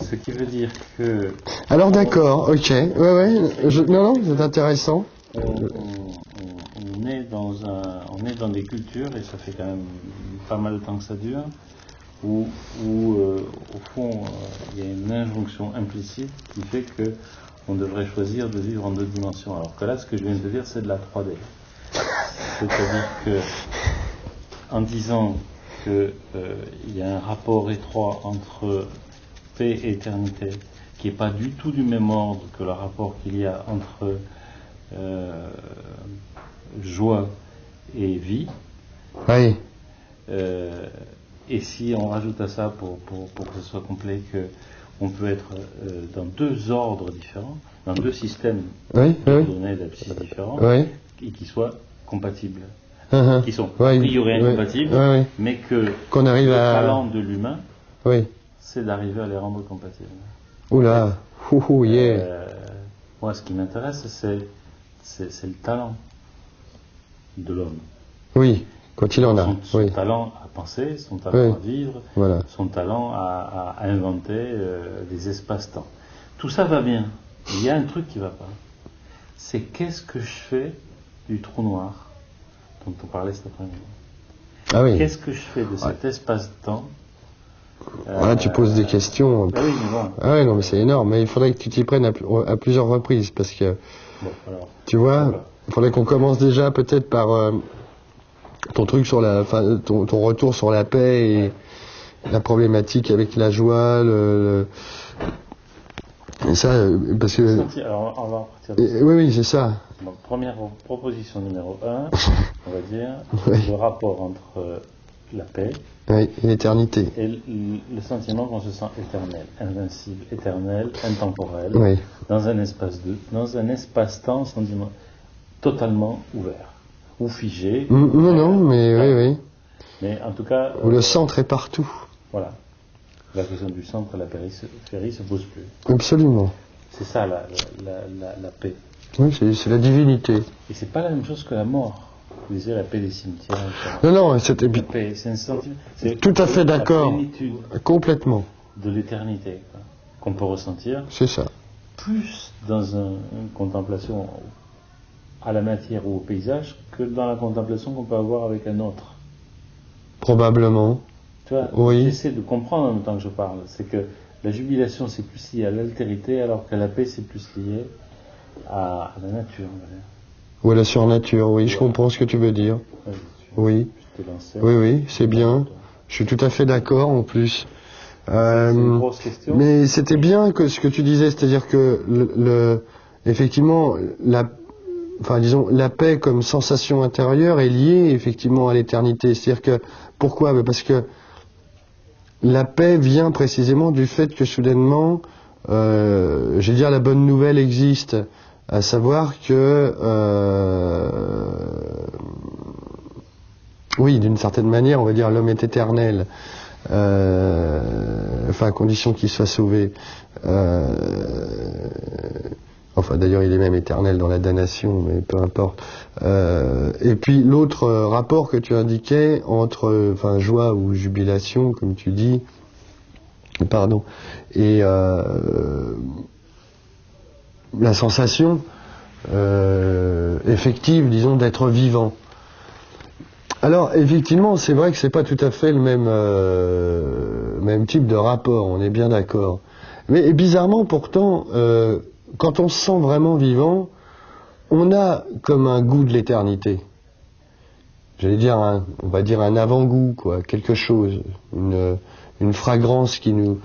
Ce qui veut dire que... Alors d'accord, ok. Ouais, non, c'est intéressant. On est dans des cultures, et ça fait quand même pas mal de temps que ça dure, où au fond, il y a une injonction implicite qui fait que on devrait choisir de vivre en 2 dimensions. Alors que là, ce que je viens de dire, c'est de la 3D. C'est-à-dire que, en disant qu'il y a un rapport étroit entre paix et éternité, qui n'est pas du tout du même ordre que le rapport qu'il y a entre joie et vie. Oui. Et si on rajoute à ça, pour que ce soit complet, qu'on peut être dans 2 ordres différents, dans 2 systèmes de données d'abscisses différents, et qui soient compatibles. Qui sont a priori incompatibles, mais que qu'on arrive le talent de l'humain, c'est d'arriver à les rendre compatibles. Oula, moi, ce qui m'intéresse, c'est le talent de l'homme. Oui, quand il en a. Son talent à penser, son talent à vivre, son talent à inventer des espaces-temps. Tout ça va bien. Il y a un truc qui ne va pas. C'est qu'est-ce que je fais du trou noir dont on parlait cet après-midi. Qu'est-ce que je fais de cet espace-temps? Là, tu poses des questions. Oui, mais bon. Ah ouais, non, mais c'est énorme. Mais il faudrait que tu t'y prennes à plusieurs reprises, parce que, tu vois, il faudrait qu'on commence déjà peut-être par ton truc sur ton retour sur la paix et la problématique avec la joie, et ça, parce que... Alors, on va partir de ça. Oui, c'est ça. Donc, première proposition numéro 1, on va dire, le rapport entre la paix et l'éternité. Et le sentiment qu'on se sent éternel, invincible, éternel, intemporel, dans un espace-temps, sentiment totalement ouvert, ou figé. Non, mais oui. Mais en tout cas... où le centre est partout. Voilà. La question du centre à la périphérie se pose plus. Absolument. C'est ça la paix. Oui, c'est la divinité. Et c'est pas la même chose que la mort. Vous disiez la paix des cimetières. Non, c'était... La paix, c'est un sentiment... Tout à fait d'accord. La plénitude. Complètement. De l'éternité, qu'on peut ressentir. C'est ça. Plus dans une contemplation à la matière ou au paysage que dans la contemplation qu'on peut avoir avec un autre. Probablement. Tu vois, j'essaie de comprendre en même temps que je parle. C'est que la jubilation, c'est plus lié à l'altérité, alors que la paix, c'est plus lié à la nature. Ou à la surnature, oui, je comprends ce que tu veux dire. Oui, c'est bien. Je suis tout à fait d'accord en plus. C'est une grosse question. Mais c'était bien que ce que tu disais, c'est-à-dire que effectivement, la paix comme sensation intérieure est liée effectivement à l'éternité. C'est-à-dire que, pourquoi? Parce que la paix vient précisément du fait que soudainement, je veux dire, la bonne nouvelle existe, à savoir que, oui, d'une certaine manière, on va dire, l'homme est éternel, à condition qu'il soit sauvé. Enfin, d'ailleurs, il est même éternel dans la damnation, mais peu importe. Et puis, l'autre rapport que tu indiquais entre, joie ou jubilation, comme tu dis, et la sensation effective, disons, d'être vivant. Alors, effectivement, c'est vrai que c'est pas tout à fait le même type de rapport, on est bien d'accord. Mais bizarrement, pourtant, quand on se sent vraiment vivant, on a comme un goût de l'éternité. J'allais dire, on va dire un avant-goût, quoi, quelque chose, une fragrance qui nous...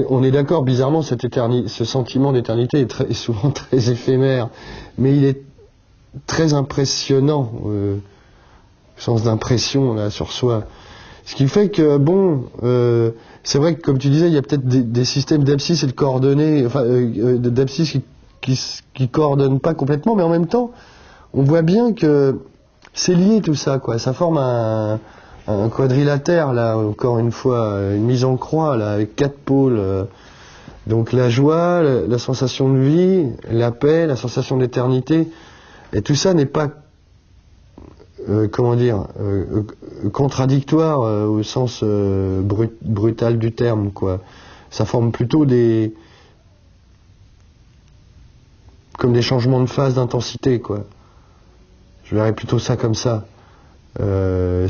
On est d'accord, bizarrement, ce sentiment d'éternité est souvent très éphémère, mais il est très impressionnant, sens d'impression là sur soi. Ce qui fait que, c'est vrai que, comme tu disais, il y a peut-être des systèmes d'abscisses et de coordonnées, d'abscisses qui coordonnent pas complètement, mais en même temps, on voit bien que c'est lié tout ça, quoi. Ça forme un quadrilatère, là, encore une fois, une mise en croix, là, avec 4 pôles. Donc la joie, la sensation de vie, la paix, la sensation d'éternité, et tout ça n'est pas comment dire, contradictoires au sens brutal du terme, quoi. Ça forme plutôt comme des changements de phase, d'intensité, quoi. Je verrais plutôt ça comme ça. Je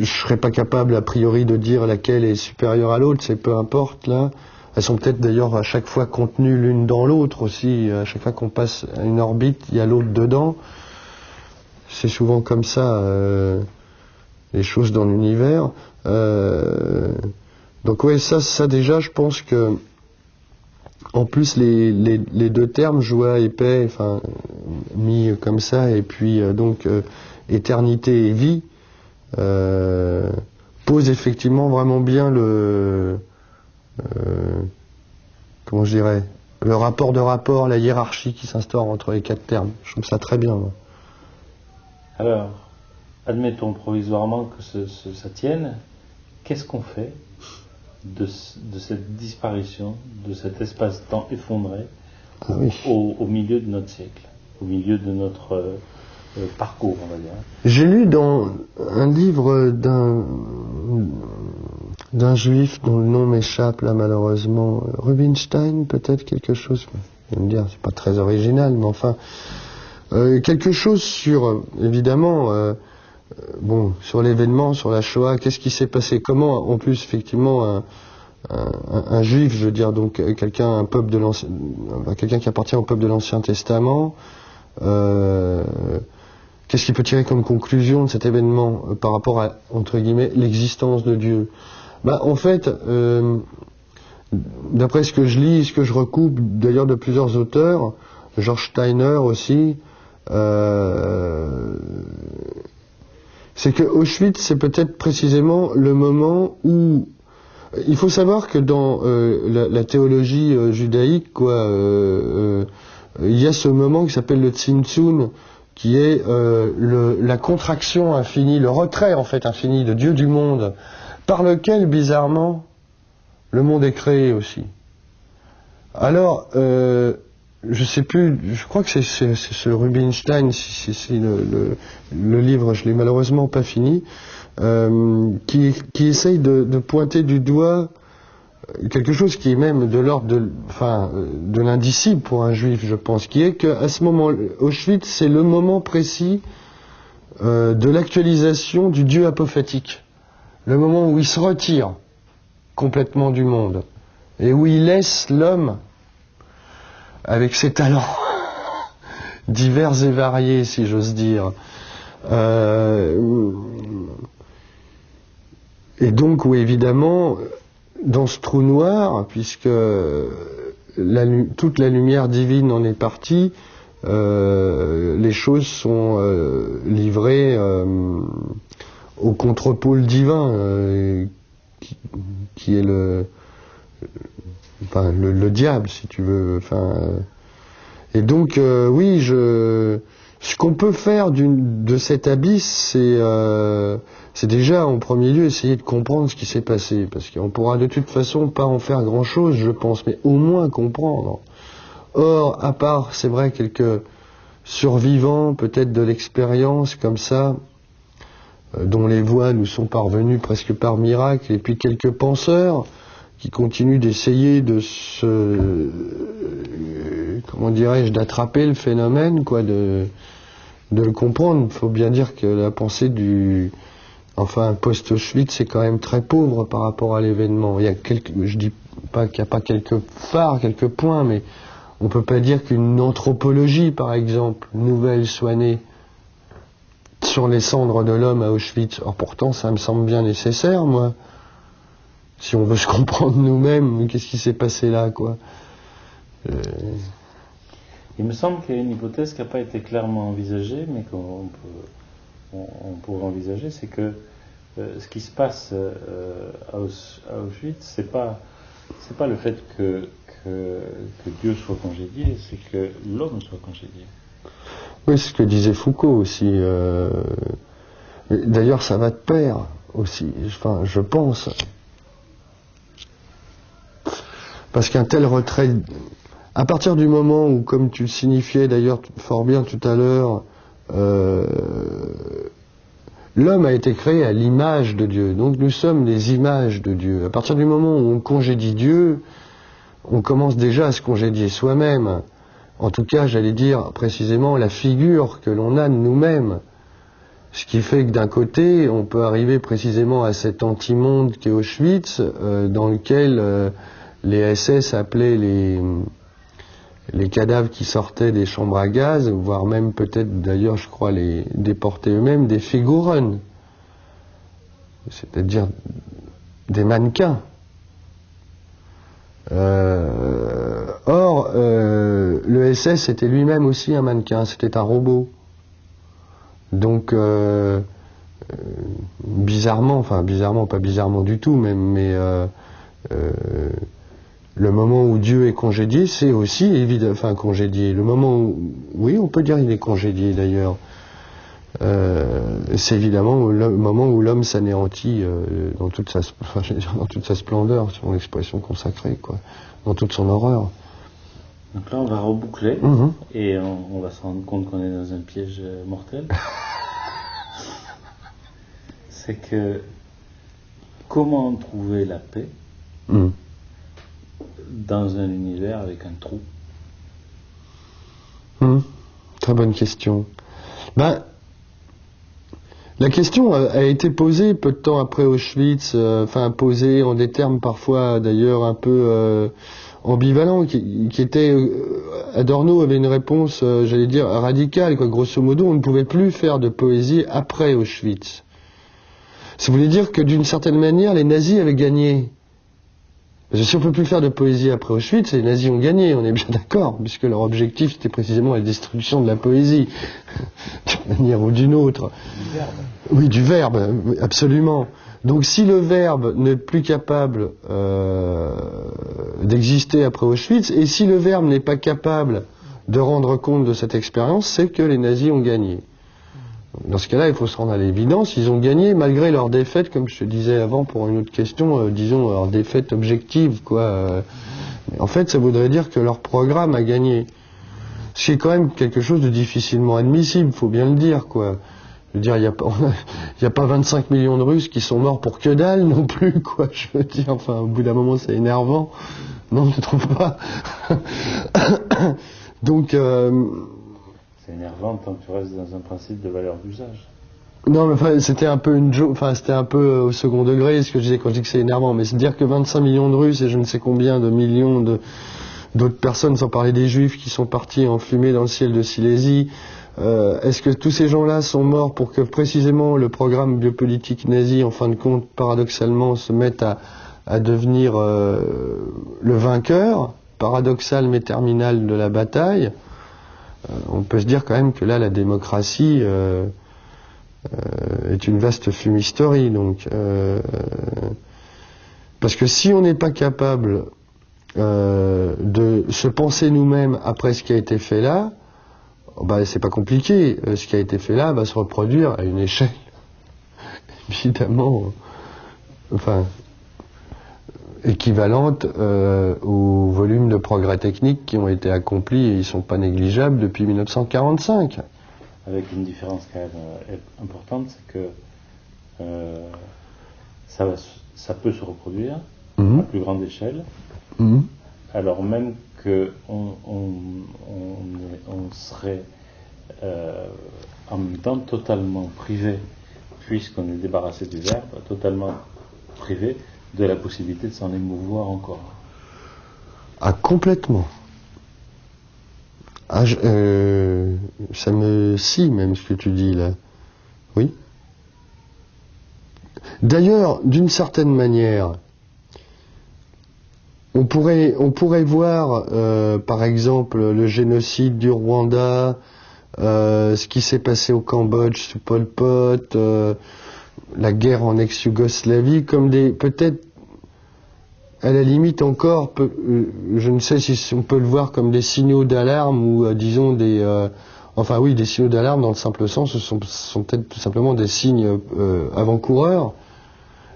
serais pas capable a priori de dire laquelle est supérieure à l'autre, c'est peu importe là. Elles sont peut-être d'ailleurs à chaque fois contenues l'une dans l'autre aussi. À chaque fois qu'on passe à une orbite, il y a l'autre dedans. C'est souvent comme ça les choses dans l'univers. Donc ouais, ça déjà, je pense que en plus les deux termes joie et paix, enfin mis comme ça, et puis donc éternité et vie posent effectivement vraiment bien comment je dirais, le rapport de rapport, la hiérarchie qui s'instaure entre les quatre termes. Je trouve ça très bien. Moi. Alors, admettons provisoirement que ça tienne. Qu'est-ce qu'on fait de cette disparition, de cet espace-temps effondré au milieu de notre siècle, au milieu de notre parcours, on va dire? J'ai lu dans un livre d'un juif dont le nom m'échappe là malheureusement, Rubinstein, peut-être quelque chose, je vais me dire, c'est pas très original, mais enfin quelque chose sur, évidemment, sur l'événement, sur la Shoah, qu'est-ce qui s'est passé, comment, en plus, effectivement, un juif, je veux dire, donc quelqu'un qui appartient au peuple de l'Ancien Testament, qu'est-ce qu'il peut tirer comme conclusion de cet événement par rapport à, entre guillemets, l'existence de Dieu? En fait, d'après ce que je lis, ce que je recoupe d'ailleurs de plusieurs auteurs, George Steiner aussi, c'est que Auschwitz, c'est peut-être précisément le moment où... Il faut savoir que dans la théologie judaïque, il y a ce moment qui s'appelle le Tzimtzum, qui est la contraction infinie, le retrait en fait infini de Dieu du monde, par lequel, bizarrement, le monde est créé aussi. Alors, je sais plus, je crois que c'est ce Rubinstein, si le livre, je l'ai malheureusement pas fini, qui essaye de pointer du doigt quelque chose qui est même de l'ordre de l'indicible pour un juif, je pense, qui est qu'à ce moment, Auschwitz, c'est le moment précis de l'actualisation du Dieu apophatique. Le moment où il se retire complètement du monde et où il laisse l'homme avec ses talents divers et variés, si j'ose dire. Et donc, oui, évidemment, dans ce trou noir, puisque toute la lumière divine en est partie, les choses sont livrées au contre-pôle divin, qui est le diable, si tu veux. Et donc, oui, ce qu'on peut faire de cet abysse, c'est déjà en premier lieu essayer de comprendre ce qui s'est passé, parce qu'on pourra de toute façon pas en faire grand-chose, je pense, mais au moins comprendre. Or, à part, c'est vrai, quelques survivants, peut-être de l'expérience comme ça, dont les voix nous sont parvenues presque par miracle, et puis quelques penseurs qui continuent d'essayer de comment dirais-je, d'attraper le phénomène, quoi, de le comprendre. Il faut bien dire que la pensée post-Auschwitz, c'est quand même très pauvre par rapport à l'événement. Je dis pas qu'il n'y a pas quelques phares, quelques points, mais on peut pas dire qu'une anthropologie, par exemple, nouvelle soit née sur les cendres de l'homme à Auschwitz. Or pourtant, ça me semble bien nécessaire, moi. Si on veut se comprendre nous-mêmes, qu'est-ce qui s'est passé là, quoi. Il me semble qu'il y a une hypothèse qui n'a pas été clairement envisagée, mais qu'on pourrait envisager, c'est que ce qui se passe à Auschwitz, c'est pas le fait que Dieu soit congédié, c'est que l'homme soit congédié. Oui, c'est ce que disait Foucault aussi. D'ailleurs, ça va de pair aussi. Enfin, je pense. Parce qu'un tel retrait, à partir du moment où, comme tu le signifiais d'ailleurs fort bien tout à l'heure, l'homme a été créé à l'image de Dieu. Donc nous sommes les images de Dieu. À partir du moment où on congédie Dieu, on commence déjà à se congédier soi-même. En tout cas, j'allais dire précisément la figure que l'on a de nous-mêmes. Ce qui fait que d'un côté, on peut arriver précisément à cet anti-monde qu'est Auschwitz, dans lequel les SS appelaient les cadavres qui sortaient des chambres à gaz, voire même peut-être d'ailleurs, je crois, les déportés eux-mêmes, des Figuren, c'est-à-dire des mannequins. Or, le SS était lui-même aussi un mannequin, c'était un robot. Donc, bizarrement, pas bizarrement du tout, mais le moment où Dieu est congédié, c'est aussi évident, congédié. Le moment où, oui, on peut dire qu'il est congédié d'ailleurs. C'est évidemment le moment où l'homme s'anéantit dans toute sa splendeur, c'est mon expression consacrée, quoi, dans toute son horreur. Donc là, on va reboucler et on va se rendre compte qu'on est dans un piège mortel. C'est que comment trouver la paix dans un univers avec un trou? Très bonne question. La question a été posée peu de temps après Auschwitz, posée en des termes parfois d'ailleurs un peu ambivalents, qui était... Adorno avait une réponse, j'allais dire, radicale, quoi. Grosso modo, on ne pouvait plus faire de poésie après Auschwitz. Ça voulait dire que d'une certaine manière, les nazis avaient gagné. Parce que si on ne peut plus faire de poésie après Auschwitz, les nazis ont gagné, on est bien d'accord, puisque leur objectif c'était précisément la destruction de la poésie, d'une manière ou d'une autre. Du verbe. Oui, du verbe, absolument. Donc si le verbe n'est plus capable d'exister après Auschwitz, et si le verbe n'est pas capable de rendre compte de cette expérience, c'est que les nazis ont gagné. Dans ce cas-là, il faut se rendre à l'évidence, ils ont gagné malgré leur défaite, comme je te disais avant pour une autre question, disons leur défaite objective, quoi. En fait, ça voudrait dire que leur programme a gagné. Ce qui est quand même quelque chose de difficilement admissible, faut bien le dire, quoi. Je veux dire, il n'y a pas 25 millions de Russes qui sont morts pour que dalle non plus, quoi. Je veux dire, au bout d'un moment, c'est énervant. Non, je ne trouve pas. Donc... C'est énervant tant que tu restes dans un principe de valeur d'usage. Non, mais c'était un peu une joke, c'était un peu au second degré ce que je disais quand je dis que c'est énervant, mais c'est dire que 25 millions de Russes et je ne sais combien de millions d'autres personnes, sans parler des Juifs qui sont partis en fumée dans le ciel de Silésie, est-ce que tous ces gens-là sont morts pour que précisément le programme biopolitique nazi, en fin de compte, paradoxalement, se mette à devenir le vainqueur, paradoxal mais terminal de la bataille? On peut se dire quand même que là, la démocratie est une vaste fumisterie. Donc, parce que si on n'est pas capable de se penser nous-mêmes après ce qui a été fait là, c'est pas compliqué. Ce qui a été fait là va se reproduire à une échelle évidemment, équivalente au volume de progrès techniques qui ont été accomplis, et ils ne sont pas négligeables depuis 1945. Avec une différence quand même importante, c'est que ça peut se reproduire à plus grande échelle, alors même qu'on serait en même temps totalement privé, puisqu'on est débarrassé du verbe, totalement privé de la possibilité de s'en émouvoir encore. Ah, complètement. Ah, ça me scie même ce que tu dis là. Oui. D'ailleurs, d'une certaine manière, on pourrait voir, par exemple, le génocide du Rwanda, ce qui s'est passé au Cambodge sous Pol Pot, la guerre en ex-Yougoslavie, comme peut-être, à la limite encore, je ne sais si on peut le voir comme des signaux d'alarme ou disons des signaux d'alarme dans le simple sens, ce sont peut-être tout simplement des signes avant-coureurs.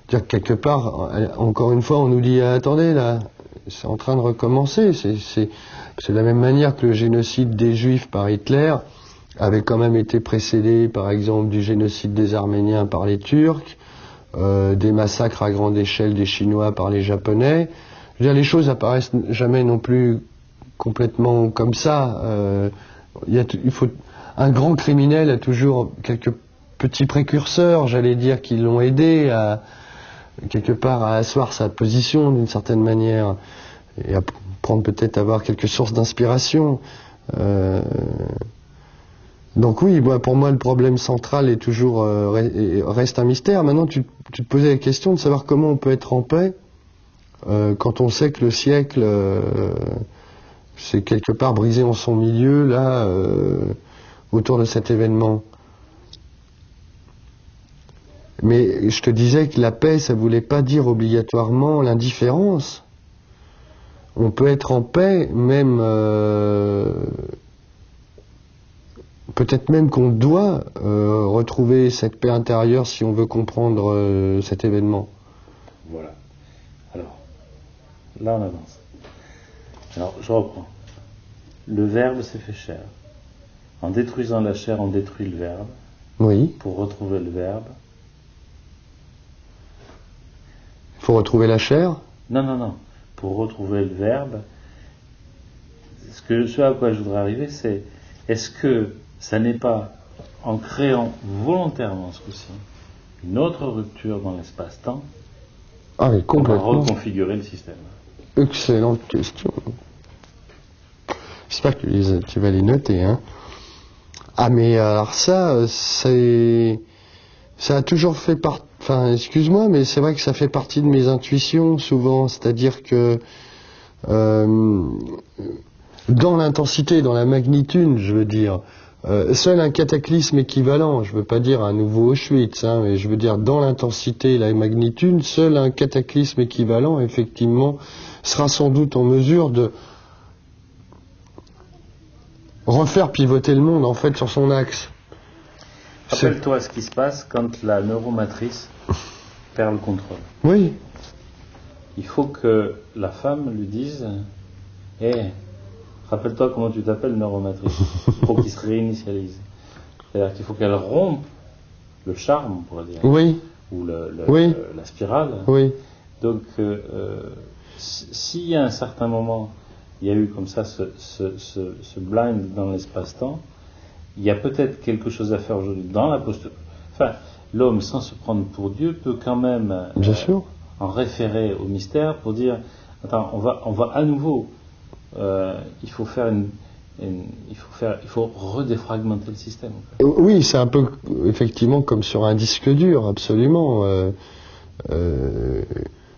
C'est-à-dire que quelque part, encore une fois, on nous dit attendez là, c'est en train de recommencer. C'est de la même manière que le génocide des Juifs par Hitler avait quand même été précédé, par exemple, du génocide des Arméniens par les Turcs, des massacres à grande échelle des Chinois par les Japonais. Je veux dire, les choses apparaissent jamais non plus complètement comme ça. Il faut, un grand criminel a toujours quelques petits précurseurs, j'allais dire, qui l'ont aidé à quelque part à asseoir sa position d'une certaine manière et à prendre peut-être avoir quelques sources d'inspiration. Donc oui, pour moi le problème central est toujours reste un mystère. Maintenant tu te posais la question de savoir comment on peut être en paix quand on sait que le siècle s'est quelque part brisé en son milieu là autour de cet événement. Mais je te disais que la paix, ça voulait pas dire obligatoirement l'indifférence. On peut être en paix, même peut-être même qu'on doit retrouver cette paix intérieure si on veut comprendre cet événement. Voilà. Alors, là on avance. Alors, je reprends. Le verbe s'est fait chair. En détruisant la chair, on détruit le verbe. Oui. Pour retrouver le verbe. Il faut retrouver la chair? Non. Pour retrouver le verbe, ce à quoi je voudrais arriver, c'est est-ce que ça n'est pas en créant volontairement ce coup-ci une autre rupture dans l'espace-temps qu'on va reconfigurer le système? Excellente question. J'espère que tu vas les noter, hein. Ah mais alors ça a toujours fait partie, enfin excuse-moi, mais c'est vrai que ça fait partie de mes intuitions souvent, c'est-à-dire que dans l'intensité, dans la magnitude, je veux dire, seul un cataclysme équivalent, je veux pas dire un nouveau Auschwitz, hein, mais je veux dire dans l'intensité et la magnitude, seul un cataclysme équivalent, effectivement, sera sans doute en mesure de refaire pivoter le monde, en fait, sur son axe. Rappelle-toi ce qui se passe quand la neuromatrice perd le contrôle. Oui. Il faut que la femme lui dise rappelle-toi comment tu t'appelles, neuromatrice. Il faut qu'il se réinitialise. C'est-à-dire qu'il faut qu'elle rompe le charme, on pourrait dire. Oui. Ou oui. La spirale. Oui. Donc, s'il y a un certain moment, il y a eu comme ça ce blind dans l'espace-temps, il y a peut-être quelque chose à faire aujourd'hui dans la posture. Enfin, l'homme, sans se prendre pour Dieu, peut quand même en référer au mystère pour dire attends, on va à nouveau, il faut redéfragmenter le système. Oui, c'est un peu effectivement comme sur un disque dur, absolument.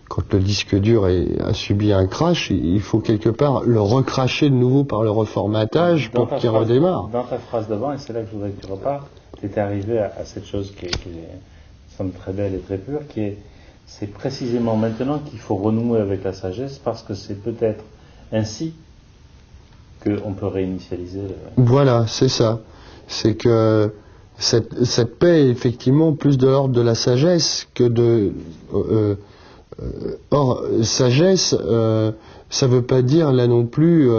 Quand le disque dur a subi un crash, il faut quelque part le recracher de nouveau par le reformatage pour qu'il redémarre. Dans ta phrase d'avant, et c'est là que je voudrais que tu repartes, tu étais arrivé à cette chose qui semble très belle et très pure, c'est précisément maintenant qu'il faut renouer avec la sagesse, parce que c'est peut-être ainsi qu'on peut réinitialiser. Voilà, c'est ça. C'est que cette paix est effectivement plus de l'ordre de la sagesse que de... or, sagesse, ça veut pas dire là non plus,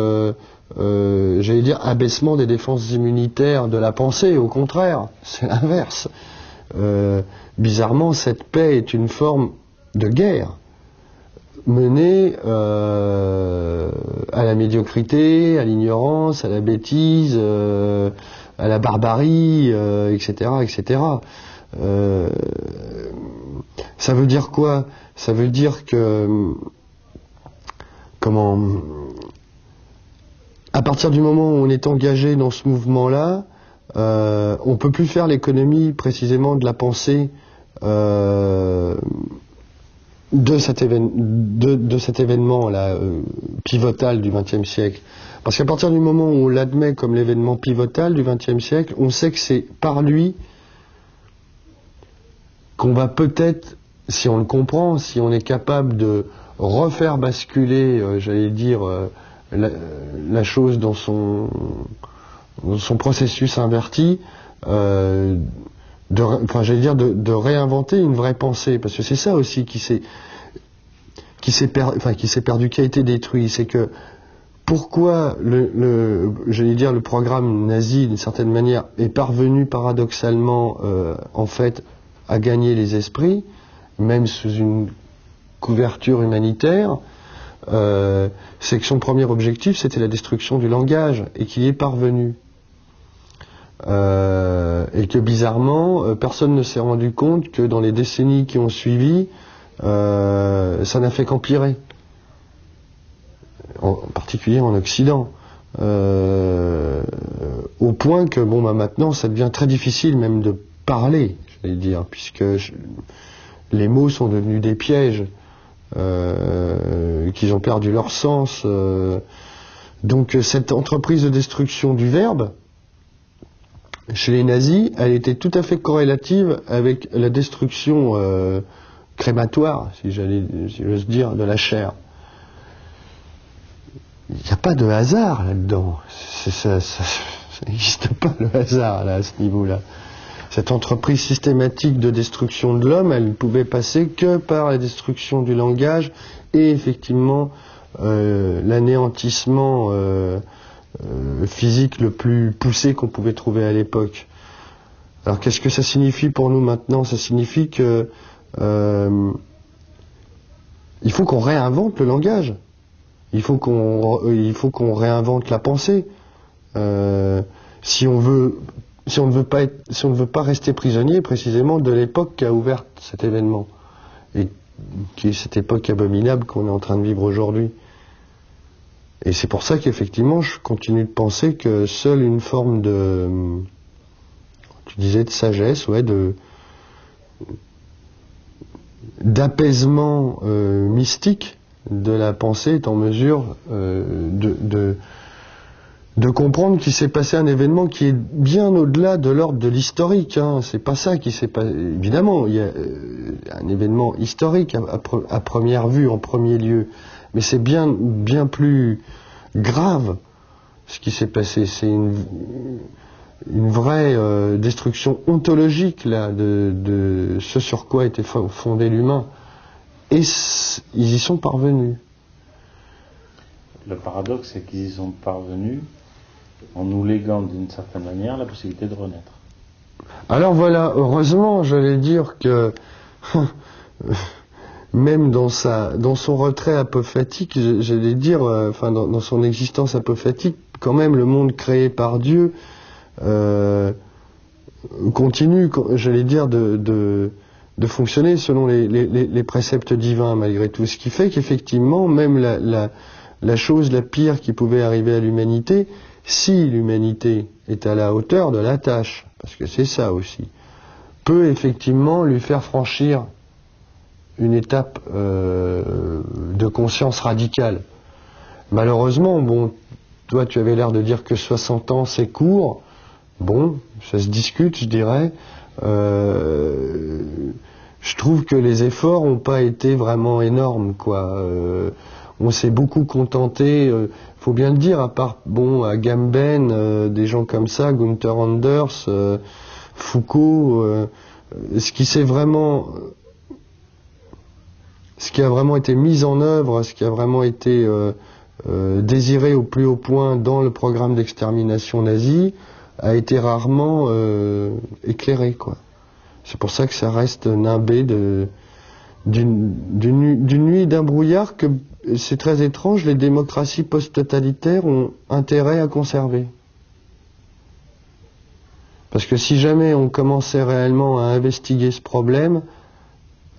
j'allais dire, abaissement des défenses immunitaires de la pensée, au contraire, c'est l'inverse. Bizarrement, cette paix est une forme de guerre menée à la médiocrité, à l'ignorance, à la bêtise, à la barbarie, etc., etc. Ça veut dire quoi? Ça veut dire que, à partir du moment où on est engagé dans ce mouvement-là, on peut plus faire l'économie précisément de la pensée de cet événement-là pivotal du XXe siècle. Parce qu'à partir du moment où on l'admet comme l'événement pivotal du XXe siècle, on sait que c'est par lui qu'on va peut-être, si on le comprend, si on est capable de refaire basculer, j'allais dire, la chose dans son processus inverti, de réinventer une vraie pensée, parce que c'est ça aussi qui s'est perdu, qui a été détruit, c'est que pourquoi j'allais dire le programme nazi, d'une certaine manière, est parvenu paradoxalement, en fait, à gagner les esprits, même sous une couverture humanitaire, c'est que son premier objectif, c'était la destruction du langage, et qu'il y est parvenu. Et que bizarrement, personne ne s'est rendu compte que dans les décennies qui ont suivi, ça n'a fait qu'empirer. En particulier en Occident. Au point que, maintenant, ça devient très difficile même de parler, j'allais dire, puisque les mots sont devenus des pièges, qu'ils ont perdu leur sens. Donc cette entreprise de destruction du verbe, chez les nazis, elle était tout à fait corrélative avec la destruction crématoire, si j'ose dire, de la chair. Il n'y a pas de hasard là-dedans. Ça n'existe pas le hasard là, à ce niveau-là. Cette entreprise systématique de destruction de l'homme, elle ne pouvait passer que par la destruction du langage et effectivement l'anéantissement physique le plus poussé qu'on pouvait trouver à l'époque. Alors qu'est-ce que ça signifie pour nous maintenant? Ça signifie que il faut qu'on réinvente le langage. Il faut qu'on réinvente la pensée. Si on ne veut pas rester prisonnier précisément de l'époque qui a ouvert cet événement et qui est cette époque abominable qu'on est en train de vivre aujourd'hui. Et c'est pour ça qu'effectivement je continue de penser que seule une forme de, tu disais, de sagesse, d'apaisement mystique de la pensée est en mesure de comprendre qu'il s'est passé un événement qui est bien au-delà de l'ordre de l'historique. Hein. C'est pas ça qui s'est passé. Évidemment, il y a un événement historique à première vue, en premier lieu, mais c'est bien plus grave ce qui s'est passé. C'est une vraie destruction ontologique là de ce sur quoi était fondé l'humain. Et ils y sont parvenus. Le paradoxe, c'est qu'ils y sont parvenus en nous léguant d'une certaine manière la possibilité de renaître. Alors voilà, heureusement, j'allais dire que même dans son retrait apophatique, j'allais dire, dans son existence apophatique, quand même le monde créé par Dieu continue, j'allais dire, de fonctionner selon les préceptes divins malgré tout. Ce qui fait qu'effectivement, même la chose la pire qui pouvait arriver à l'humanité, si l'humanité est à la hauteur de la tâche, parce que c'est ça aussi, peut effectivement lui faire franchir une étape de conscience radicale. Malheureusement, toi tu avais l'air de dire que 60 ans c'est court, ça se discute, je dirais. Je trouve que les efforts n'ont pas été vraiment énormes, quoi. On s'est beaucoup contenté, faut bien le dire, à part Agamben, des gens comme ça, Gunther Anders, Foucault, ce qui a vraiment été mis en œuvre, ce qui a vraiment été désiré au plus haut point dans le programme d'extermination nazi, a été rarement éclairé, quoi. C'est pour ça que ça reste nimbé d'une nuit d'un brouillard que, c'est très étrange, les démocraties post-totalitaires ont intérêt à conserver. Parce que si jamais on commençait réellement à investiguer ce problème,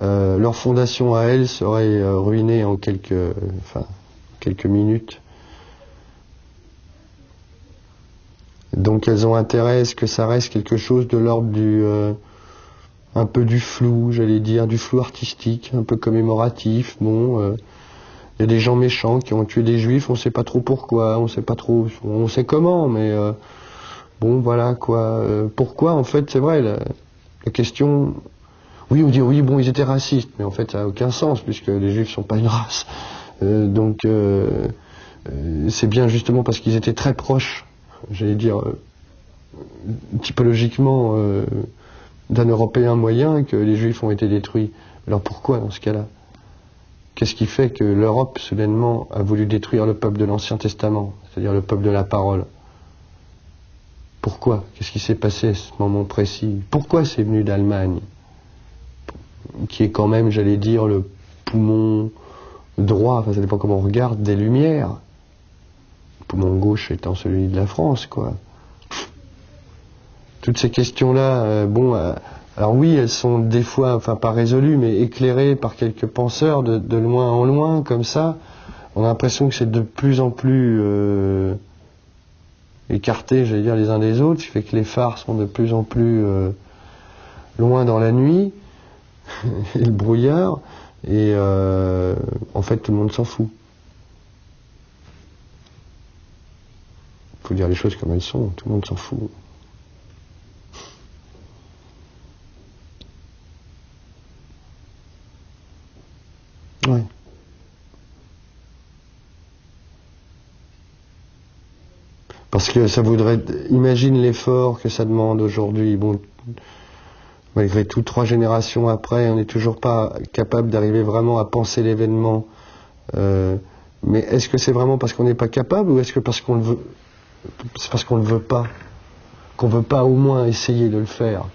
leur fondation à elles serait ruinée en quelques minutes. Donc elles ont intérêt à ce que ça reste quelque chose de l'ordre un peu du flou, j'allais dire, du flou artistique, un peu commémoratif. Il y a des gens méchants qui ont tué des juifs, on ne sait pas trop pourquoi, on sait comment, mais voilà quoi. Pourquoi, en fait, c'est vrai, la question. Oui, on dit oui, ils étaient racistes, mais en fait ça n'a aucun sens puisque les juifs ne sont pas une race. C'est bien justement parce qu'ils étaient très proches, j'allais dire, typologiquement d'un Européen moyen que les Juifs ont été détruits. Alors pourquoi dans ce cas-là? Qu'est-ce qui fait que l'Europe, soudainement, a voulu détruire le peuple de l'Ancien Testament, c'est-à-dire le peuple de la parole? Pourquoi? Qu'est-ce qui s'est passé à ce moment précis? Pourquoi c'est venu d'Allemagne, qui est quand même, j'allais dire, le poumon droit, enfin ça dépend comment on regarde, des Lumières. Le poumon gauche étant celui de la France, quoi. Toutes ces questions-là, alors oui, elles sont des fois, enfin pas résolues, mais éclairées par quelques penseurs de loin en loin, comme ça. On a l'impression que c'est de plus en plus écartés, j'allais dire, les uns des autres, ce qui fait que les phares sont de plus en plus loin dans la nuit, et le brouillard, et en fait tout le monde s'en fout. Il faut dire les choses comme elles sont, tout le monde s'en fout. Ouais. Parce que ça voudrait... Imagine l'effort que ça demande aujourd'hui. Bon, malgré tout, 3 générations après, on n'est toujours pas capable d'arriver vraiment à penser l'événement. Mais est-ce que c'est vraiment parce qu'on n'est pas capable, ou est-ce que parce qu'on le veut... C'est parce qu'on ne le veut pas, qu'on ne veut pas au moins essayer de le faire?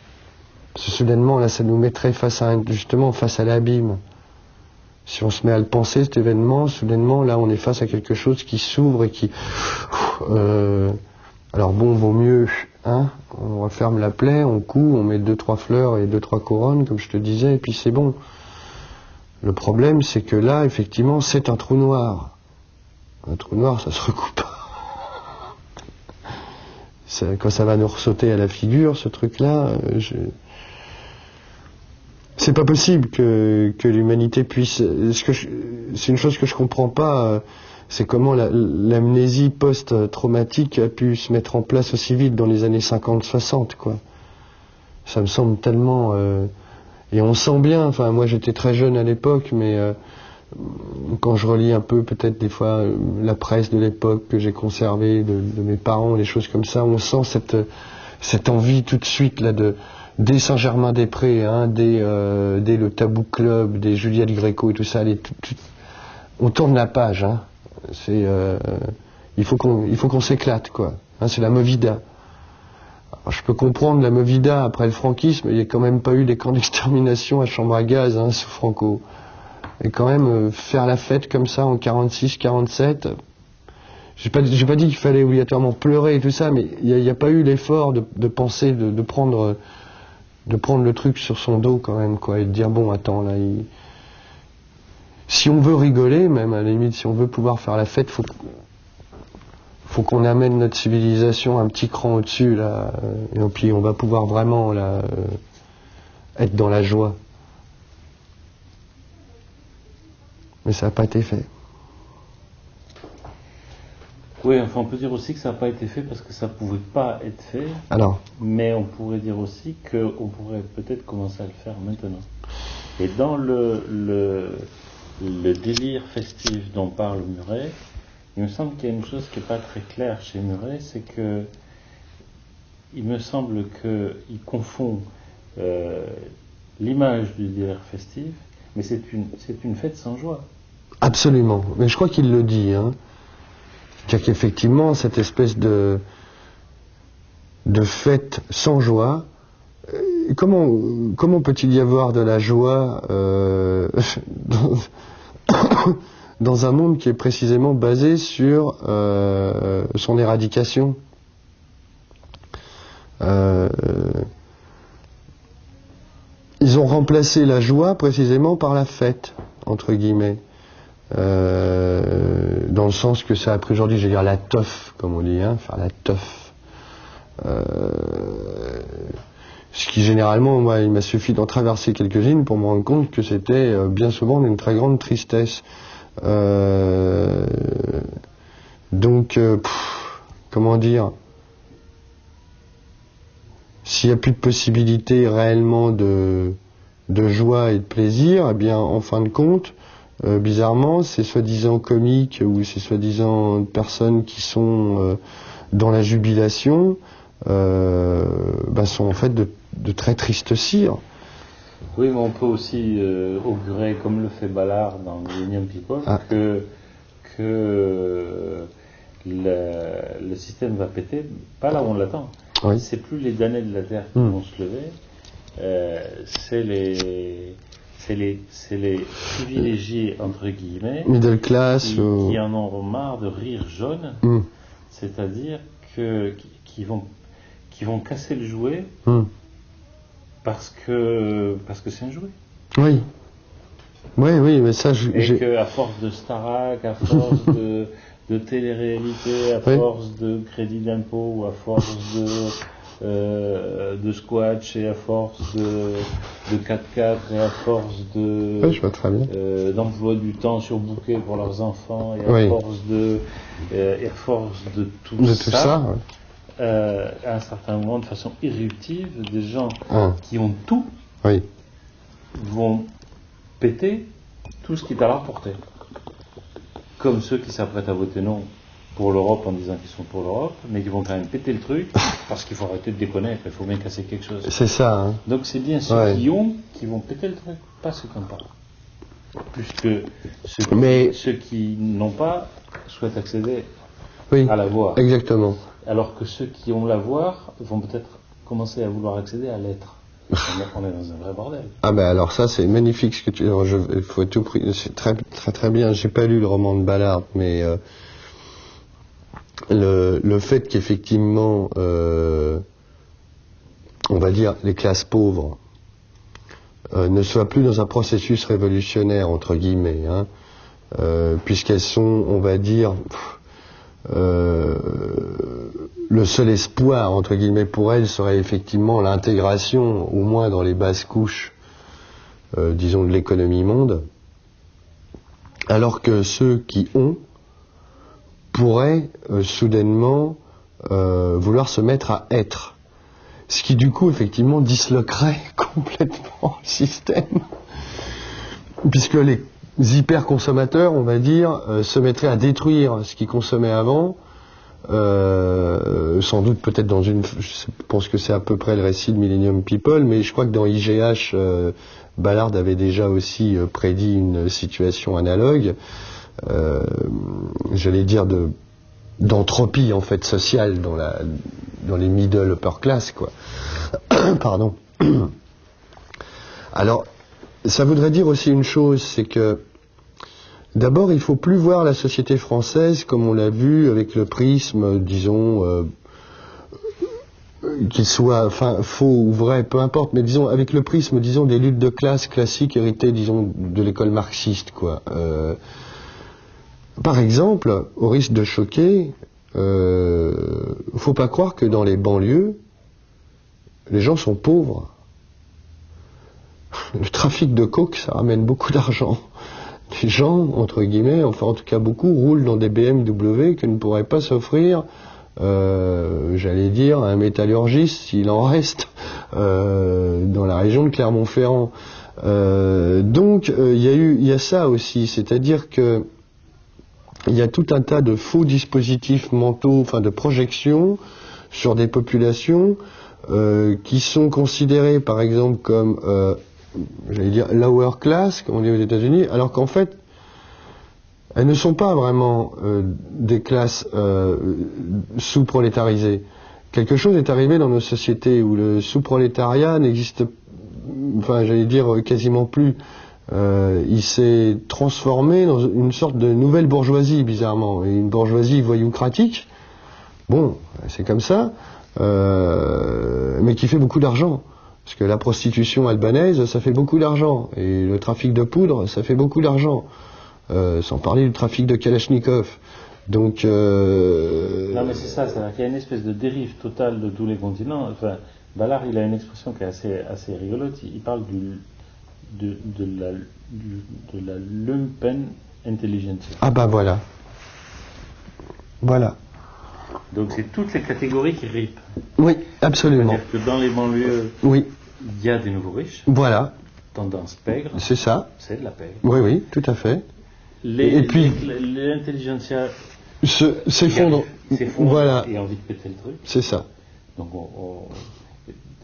Parce que soudainement, là, ça nous mettrait justement face à l'abîme. Si on se met à le penser, cet événement, soudainement, là, on est face à quelque chose qui s'ouvre et qui... alors bon, vaut mieux, hein, on referme la plaie, on coud, on met 2-3 fleurs et 2-3 couronnes, comme je te disais, et puis c'est bon. Le problème, c'est que là, effectivement, c'est un trou noir. Un trou noir, ça se recoupe. Quand ça va nous ressauter à la figure, ce truc-là, c'est pas possible que l'humanité puisse... C'est une chose que je comprends pas, c'est comment l'amnésie post-traumatique a pu se mettre en place aussi vite dans les années 50-60, quoi. Ça me semble tellement... et on sent bien, enfin moi j'étais très jeune à l'époque, mais quand je relis un peu peut-être des fois la presse de l'époque que j'ai conservée, de mes parents, des choses comme ça, on sent cette envie tout de suite là dès Saint-Germain-des-Prés, hein, dès le Tabou Club, des Juliette Gréco et tout ça, on tourne la page, hein. Il faut qu'on s'éclate, quoi. Hein, c'est la Movida. Alors, je peux comprendre la Movida après le franquisme, il n'y a quand même pas eu des camps d'extermination à chambre à gaz, hein, sous Franco. Et quand même faire la fête comme ça en 46-47, j'ai pas dit qu'il fallait obligatoirement pleurer et tout ça, mais il n'y a pas eu l'effort de penser, de prendre le truc sur son dos quand même, quoi, et de dire bon, attends, là, si on veut rigoler, même à la limite, si on veut pouvoir faire la fête, faut qu'on amène notre civilisation un petit cran au-dessus, là, et puis on va pouvoir vraiment là être dans la joie. Mais ça n'a pas été fait. Oui, enfin on peut dire aussi que ça n'a pas été fait parce que ça ne pouvait pas être fait. Alors. Mais on pourrait dire aussi qu'on pourrait peut-être commencer à le faire maintenant. Et dans le délire festif dont parle Murray, il me semble qu'il y a une chose qui n'est pas très claire chez Murray, c'est que il me semble qu'il confond l'image du délire festif, mais c'est une fête sans joie. Absolument, mais je crois qu'il le dit, hein. C'est-à-dire qu'effectivement, cette espèce de fête sans joie, comment peut-il y avoir de la joie dans un monde qui est précisément basé sur son éradication? Ils ont remplacé la joie précisément par la fête, entre guillemets. Dans le sens que ça a pris aujourd'hui, je vais dire la teuf, comme on dit, hein, faire la teuf. Ce qui généralement, moi, il m'a suffi d'en traverser quelques-unes pour me rendre compte que c'était bien souvent d'une très grande tristesse. Donc, comment dire, s'il n'y a plus de possibilité réellement de joie et de plaisir, eh bien, en fin de compte, bizarrement, ces soi-disant comiques ou ces soi-disant personnes qui sont dans la jubilation sont en fait de très tristes cires. Oui, mais on peut aussi augurer, comme le fait Ballard dans Millennium People, que le système va péter, pas là où on l'attend. Oui. C'est plus les damnés de la Terre qui vont se lever, c'est les privilégiés, entre guillemets, middle class, qui en ont marre de rire jaune, c'est-à-dire qui vont casser le jouet parce que c'est un jouet. Oui. Oui, mais ça, et qu'à force de Starac, à force de télé-réalité, à force de crédit d'impôt, ou à force de Squatch, et à force de 4x4, et à force je vois très bien. d'emploi du temps surbooké pour leurs enfants, et à force de tout ça, à un certain moment, de façon irruptive, des gens qui ont tout vont péter tout ce qui est à leur portée. Comme ceux qui s'apprêtent à voter non pour l'Europe en disant qu'ils sont pour l'Europe, mais qui vont quand même péter le truc parce qu'il faut arrêter de déconner, il faut bien casser quelque chose. C'est ça. Hein. Donc c'est bien ceux qui ont qui vont péter le truc, pas ceux qui n'ont pas. Puisque ceux qui n'ont pas souhaitent accéder à l'avoir. Exactement. Alors que ceux qui ont l'avoir vont peut-être commencer à vouloir accéder à l'être. On est dans un vrai bordel. Ah ben alors ça c'est magnifique ce que tu il faut tout c'est très très très bien. J'ai pas lu le roman de Ballard, mais le fait qu'effectivement on va dire les classes pauvres ne soient plus dans un processus révolutionnaire entre guillemets, puisqu'elles sont, on va dire, le seul espoir entre guillemets pour elles serait effectivement l'intégration, au moins dans les basses couches, disons de l'économie monde, alors que ceux qui ont pourraient soudainement vouloir se mettre à être, ce qui du coup effectivement disloquerait complètement le système, puisque les hyper-consommateurs, on va dire, se mettraient à détruire ce qu'ils consommaient avant, sans doute peut-être dans une... Je pense que c'est à peu près le récit de Millennium People, mais je crois que dans IGH, Ballard avait déjà aussi prédit une situation analogue, j'allais dire d'entropie en fait sociale dans les middle upper class, quoi. Pardon. Alors, ça voudrait dire aussi une chose, c'est que d'abord, il ne faut plus voir la société française comme on l'a vu avec le prisme, disons, qu'il soit, enfin, faux ou vrai, peu importe, mais disons, avec le prisme, disons, des luttes de classe classiques héritées, disons, de l'école marxiste, quoi. Par exemple, au risque de choquer, faut pas croire que dans les banlieues, les gens sont pauvres. Le trafic de coke, ça ramène beaucoup d'argent. Les gens, entre guillemets, enfin en tout cas beaucoup, roulent dans des BMW que ne pourraient pas s'offrir, j'allais dire, un métallurgiste, s'il en reste, dans la région de Clermont-Ferrand. Donc, il y a ça aussi, c'est-à-dire que il y a tout un tas de faux dispositifs mentaux, enfin de projections sur des populations qui sont considérées, par exemple, comme j'allais dire lower class, comme on dit aux États-Unis, alors qu'en fait, elles ne sont pas vraiment des classes sous-prolétarisées. Quelque chose est arrivé dans nos sociétés où le sous-prolétariat n'existe, enfin, j'allais dire quasiment plus. Il s'est transformé dans une sorte de nouvelle bourgeoisie, bizarrement, et une bourgeoisie voyoucratique. Bon, c'est comme ça, mais qui fait beaucoup d'argent. Parce que la prostitution albanaise, ça fait beaucoup d'argent. Et le trafic de poudre, ça fait beaucoup d'argent. Sans parler du trafic de Kalachnikov. Donc... Non mais c'est ça, c'est-à-dire qu'il y a une espèce de dérive totale de tous les continents. Enfin, Ballard, il a une expression qui est assez rigolote. Il parle de la lumpen intelligentsia. Ah bah voilà. Voilà. Donc c'est toutes les catégories qui ripent. Oui, absolument. C'est-à-dire que dans les banlieues, oui, il y a des nouveaux riches. Voilà. Tendance pègre. C'est ça. C'est de la pègre. Oui, oui, tout à fait. Et puis l'intelligentsia s'effondre. S'effondre Voilà. et envie de péter le truc. C'est ça. Donc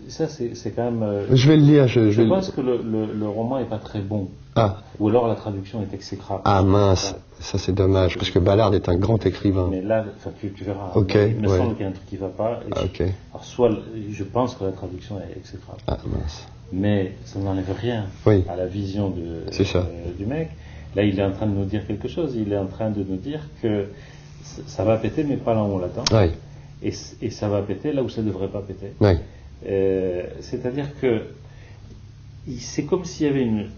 ça c'est quand même. Je vais le lire. Je pense que le roman est pas très bon. Ah. Ou alors la traduction est exécrable. Ah mince, ça c'est dommage, parce que Ballard est un grand écrivain. Mais là, tu verras. Ok, Il me semble qu'il y a un truc qui ne va pas. Ok. Alors, soit je pense que la traduction est exécrable. Ah mince. Mais ça n'enlève rien à la vision du mec. Là, il est en train de nous dire quelque chose. Il est en train de nous dire que ça va péter, mais pas là où on l'attend. Oui. Et ça va péter là où ça ne devrait pas péter. Oui. C'est-à-dire que c'est comme s'il y avait tu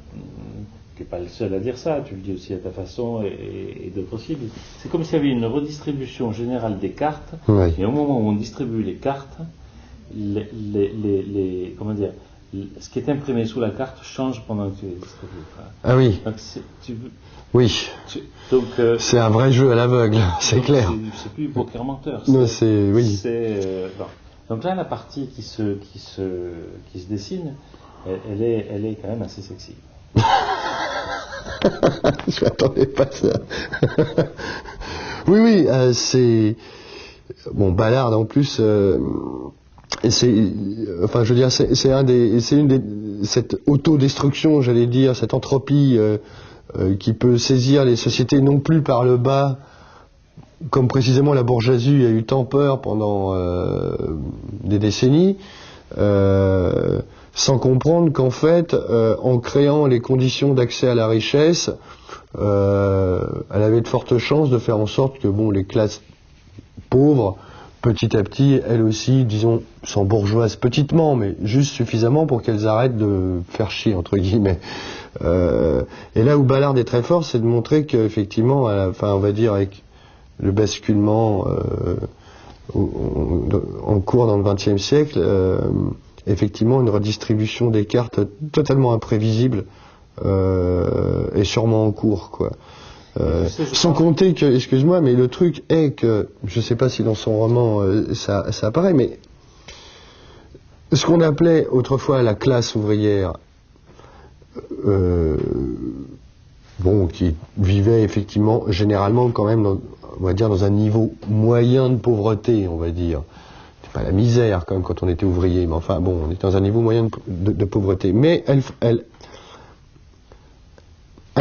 n'es pas le seul à dire ça, tu le dis aussi à ta façon et d'autres aussi. C'est comme s'il y avait une redistribution générale des cartes, et au moment où on distribue les cartes, comment dire, ce qui est imprimé sous la carte change pendant que tu les distribues. Ah oui. Donc, c'est un vrai jeu à l'aveugle, c'est clair. C'est plus poker menteur. Non, bon. Donc là, la partie qui se dessine, elle est quand même assez sexy. Je m'attendais pas à ça. oui, c'est bon, Ballard en plus. C'est cette autodestruction, j'allais dire, cette entropie qui peut saisir les sociétés non plus par le bas, comme précisément la bourgeoisie a eu tant peur pendant des décennies, sans comprendre qu'en fait, en créant les conditions d'accès à la richesse, elle avait de fortes chances de faire en sorte que les classes pauvres, petit à petit, elles aussi, disons, s'embourgeoisent petitement, mais juste suffisamment pour qu'elles arrêtent de faire chier, entre guillemets. Et là où Ballard est très fort, c'est de montrer qu'effectivement, on va dire avec le basculement en cours dans le XXe siècle, effectivement, une redistribution des cartes totalement imprévisible est sûrement en cours, quoi. Sans compter que, excuse-moi, mais le truc est que, je ne sais pas si dans son roman ça apparaît, mais ce qu'on appelait autrefois la classe ouvrière, qui vivait effectivement généralement quand même, on va dire, dans un niveau moyen de pauvreté, on va dire. C'est pas la misère quand même quand on était ouvrier, mais enfin on est dans un niveau moyen de pauvreté. Mais elle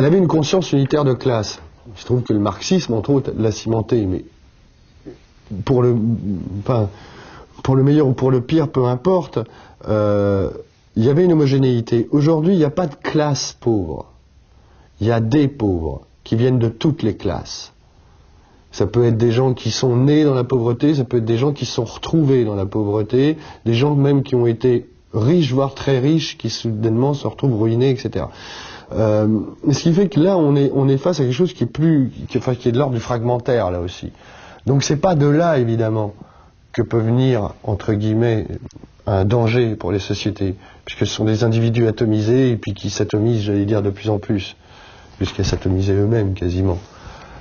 avait une conscience unitaire de classe. Je trouve que le marxisme, entre autres, l'a cimenté, mais pour le meilleur ou pour le pire, peu importe, il y avait une homogénéité. Aujourd'hui, il n'y a pas de classe pauvre. Il y a des pauvres qui viennent de toutes les classes. Ça peut être des gens qui sont nés dans la pauvreté, ça peut être des gens qui se sont retrouvés dans la pauvreté, des gens même qui ont été riches, voire très riches, qui soudainement se retrouvent ruinés, etc. Ce qui fait que là, on est face à quelque chose qui est de l'ordre du fragmentaire, là aussi. Donc c'est pas de là, évidemment, que peut venir, entre guillemets, un danger pour les sociétés, puisque ce sont des individus atomisés, et puis qui s'atomisent, j'allais dire, de plus en plus, jusqu'à s'atomiser eux-mêmes, quasiment.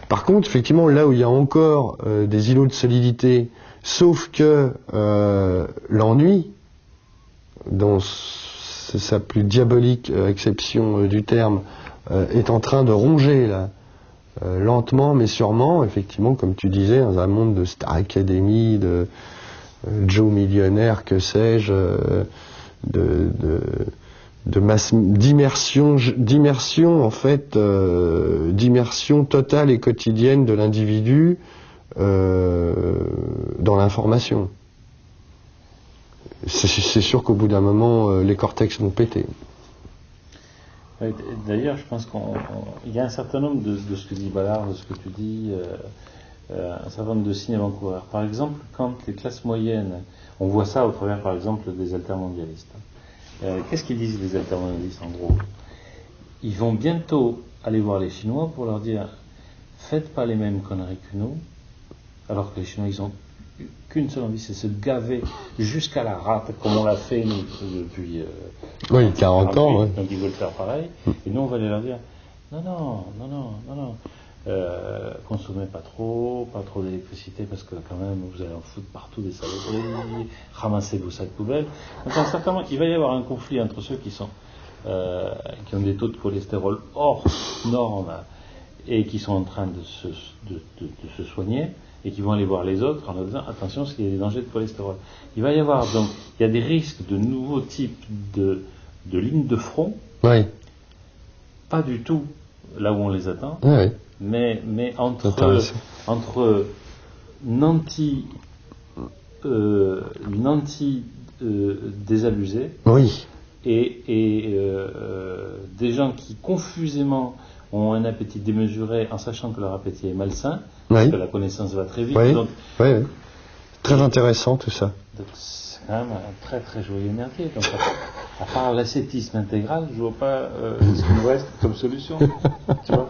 Par contre, effectivement, là où il y a encore des îlots de solidité, sauf que l'ennui, dans sa plus diabolique acception du terme, est en train de ronger, là, lentement mais sûrement, effectivement, comme tu disais, dans un monde de Star Academy, de Joe millionnaire, que sais-je, d'immersion en fait, d'immersion totale et quotidienne de l'individu dans l'information. C'est sûr qu'au bout d'un moment, les cortex vont péter. D'ailleurs, je pense qu'il y a un certain nombre de ce que dit Ballard, de ce que tu dis, un certain nombre de signes avant-coureurs. Par exemple, quand les classes moyennes, on voit ça au travers, par exemple, des altermondialistes. Qu'est-ce qu'ils disent les altermondialistes, en gros? Ils vont bientôt aller voir les Chinois pour leur dire « Faites pas les mêmes conneries que nous », alors que les Chinois, ils ont qu'une seule envie, c'est se gaver jusqu'à la rate, comme on l'a fait nous, depuis 40 ans. Ouais. Donc ils veulent faire pareil. Et nous, on va leur dire non, consommez pas trop d'électricité, parce que quand même, vous allez en foutre partout des saloperies, ramassez vos sacs poubelles. Donc certainement, il va y avoir un conflit entre ceux qui ont des taux de cholestérol hors normes et qui sont en train de se soigner, et qui vont aller voir les autres en leur disant attention, parce qu'il y a des dangers de cholestérol. Il va y avoir donc, il y a des risques de nouveaux types de lignes de front, Oui. pas du tout là où on les attend, Oui. mais entre une anti désabusée Oui. et des gens qui confusément ont un appétit démesuré en sachant que leur appétit est malsain, parce Oui. que la connaissance va très vite. Oui. Donc, Oui. Très intéressant tout ça. c'est quand même un très très joyeux merdier. Donc, à part l'ascétisme intégral, je vois pas ce qu'il nous reste comme solution. Tu vois.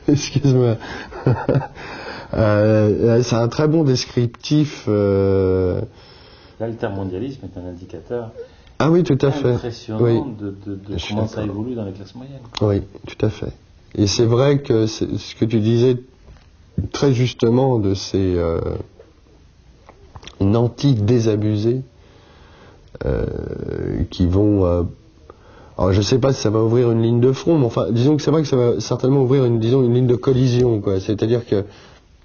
Excuse-moi. C'est un très bon descriptif. L'altermondialisme est un indicateur Ah oui, tout à fait. impressionnant Oui. de comment ça évolue dans les classes moyennes. Oui, tout à fait. Et c'est vrai que ce que tu disais très justement de ces nantis désabusés qui vont... alors je ne sais pas si ça va ouvrir une ligne de front, mais enfin, disons que c'est vrai que ça va certainement ouvrir une ligne de collision, quoi. C'est-à-dire que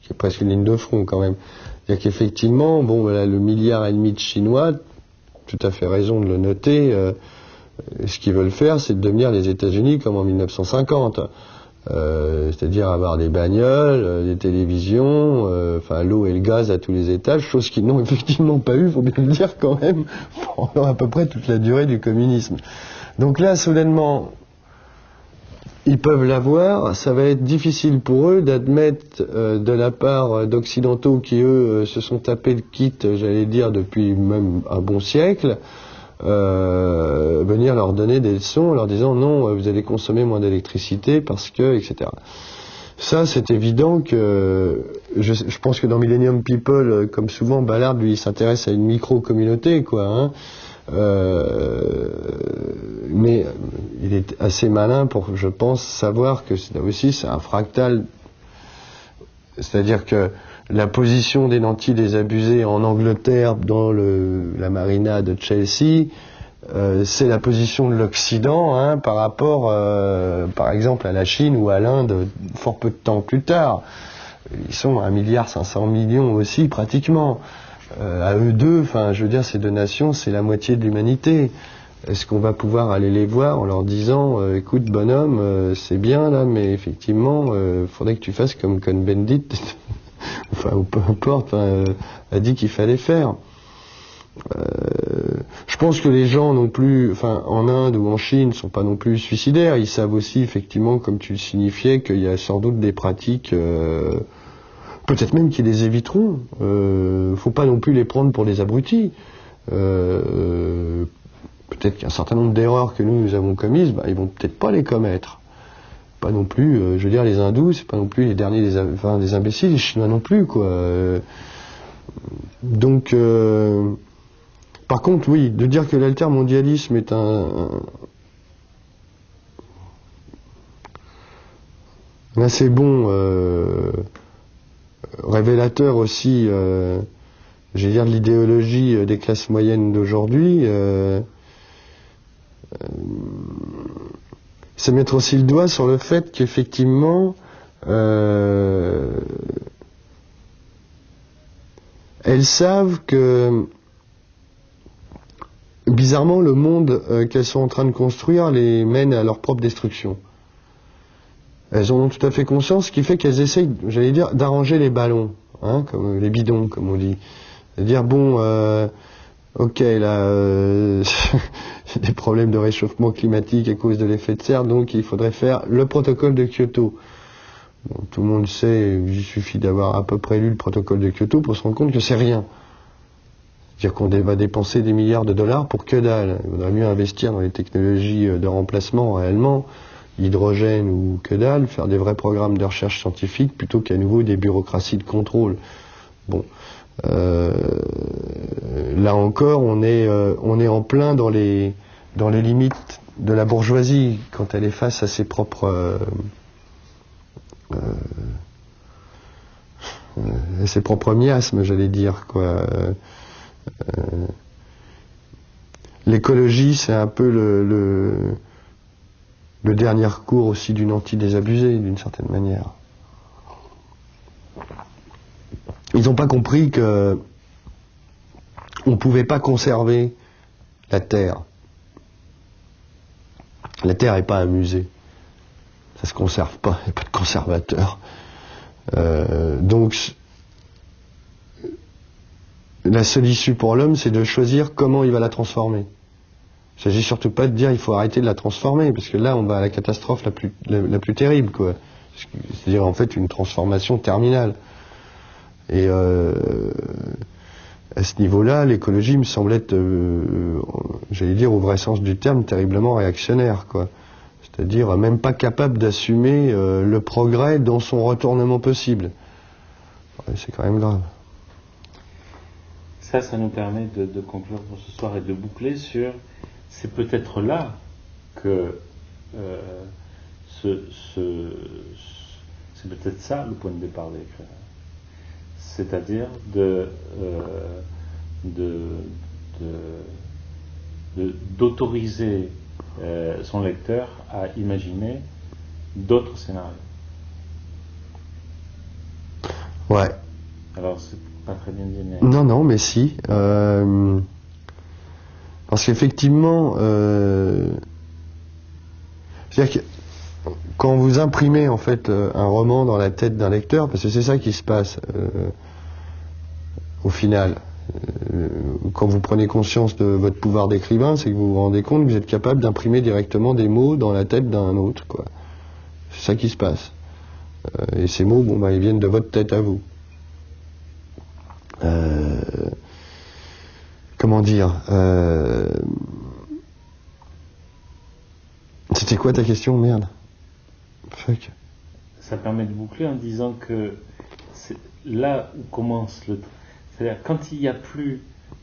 c'est presque une ligne de front quand même. C'est-à-dire qu'effectivement, bon, voilà, le 1,5 milliard de Chinois, tout à fait raison de le noter, ce qu'ils veulent faire, c'est de devenir les États-Unis comme en 1950. C'est-à-dire avoir des bagnoles, des télévisions, enfin l'eau et le gaz à tous les étages, chose qu'ils n'ont effectivement pas eu, faut bien le dire quand même, pendant à peu près toute la durée du communisme. Donc là, soudainement, ils peuvent l'avoir, ça va être difficile pour eux d'admettre de la part d'occidentaux qui, eux, se sont tapés le kit, j'allais dire, depuis même un bon siècle, venir leur donner des leçons en leur disant non, vous allez consommer moins d'électricité parce que, etc. Ça, c'est évident que je pense que dans Millennium People, comme souvent, Ballard, lui, il s'intéresse à une micro-communauté, quoi, hein. Mais il est assez malin pour, je pense, savoir que là aussi c'est un fractal, c'est-à-dire que la position des nantis désabusés en Angleterre dans la marina de Chelsea, c'est la position de l'Occident, hein, par rapport, par exemple, à la Chine ou à l'Inde fort peu de temps plus tard. Ils sont à 1,5 milliard aussi pratiquement. À eux deux, enfin, je veux dire, ces deux nations, c'est la moitié de l'humanité. Est-ce qu'on va pouvoir aller les voir en leur disant écoute, bonhomme, c'est bien là, mais effectivement, faudrait que tu fasses comme Cohn-Bendit, enfin, ou peu importe, a dit qu'il fallait faire. Je pense que les gens non plus, enfin, en Inde ou en Chine, sont pas non plus suicidaires. Ils savent aussi, effectivement, comme tu le signifiais, qu'il y a sans doute des pratiques. Peut-être même qu'ils les éviteront. Faut pas non plus les prendre pour des abrutis. Peut-être qu'un certain nombre d'erreurs que nous avons commises, ils vont peut-être pas les commettre. Pas non plus, je veux dire, les hindous, c'est pas non plus les derniers des imbéciles, les Chinois non plus, quoi. Donc, par contre, oui, de dire que l'altermondialisme est un assez bon révélateur aussi, j'allais dire, de l'idéologie des classes moyennes d'aujourd'hui, c'est mettre aussi le doigt sur le fait qu'effectivement elles savent que bizarrement le monde qu'elles sont en train de construire les mène à leur propre destruction. Elles en ont tout à fait conscience, ce qui fait qu'elles essayent, j'allais dire, d'arranger les ballons, hein, comme les bidons, comme on dit. C'est-à-dire, bon, ok, là, il y a des problèmes de réchauffement climatique à cause de l'effet de serre, donc il faudrait faire le protocole de Kyoto. Bon, tout le monde sait, il suffit d'avoir à peu près lu le protocole de Kyoto pour se rendre compte que c'est rien. C'est-à-dire qu'on va dépenser des milliards de dollars pour que dalle. Il vaudrait mieux investir dans les technologies de remplacement réellement, hydrogène ou que dalle, faire des vrais programmes de recherche scientifique plutôt qu'à nouveau des bureaucraties de contrôle. Bon, là encore, on est en plein dans les limites de la bourgeoisie quand elle est face à ses propres miasmes, j'allais dire, quoi. L'écologie, c'est un peu le dernier recours aussi d'une anti-désabusée, d'une certaine manière. Ils n'ont pas compris que on ne pouvait pas conserver la Terre. La Terre n'est pas un musée. Ça se conserve pas, il n'y a pas de conservateur. Donc, la seule issue pour l'homme, c'est de choisir comment il va la transformer. Il ne s'agit surtout pas de dire il faut arrêter de la transformer, parce que là, on va à la catastrophe la plus terrible, quoi. C'est-à-dire, en fait, une transformation terminale. Et à ce niveau-là, l'écologie me semble être, j'allais dire au vrai sens du terme, terriblement réactionnaire, quoi. C'est-à-dire même pas capable d'assumer le progrès dans son retournement possible. Ouais, c'est quand même grave. Ça nous permet de conclure pour ce soir et de boucler sur... C'est peut-être là que c'est peut-être ça le point de départ de l'écrivain. C'est-à-dire d'autoriser son lecteur à imaginer d'autres scénarios. Ouais. Alors c'est pas très bien dit, mais... Non, mais si. Parce qu'effectivement, c'est-à-dire que quand vous imprimez en fait un roman dans la tête d'un lecteur, parce que c'est ça qui se passe au final, quand vous prenez conscience de votre pouvoir d'écrivain, c'est que vous vous rendez compte que vous êtes capable d'imprimer directement des mots dans la tête d'un autre, quoi. C'est ça qui se passe. Et ces mots, ils viennent de votre tête à vous. Comment dire, c'était quoi ta question, merde? Fuck. Ça permet de boucler en disant que c'est là où commence le... C'est-à-dire, quand il n'y a plus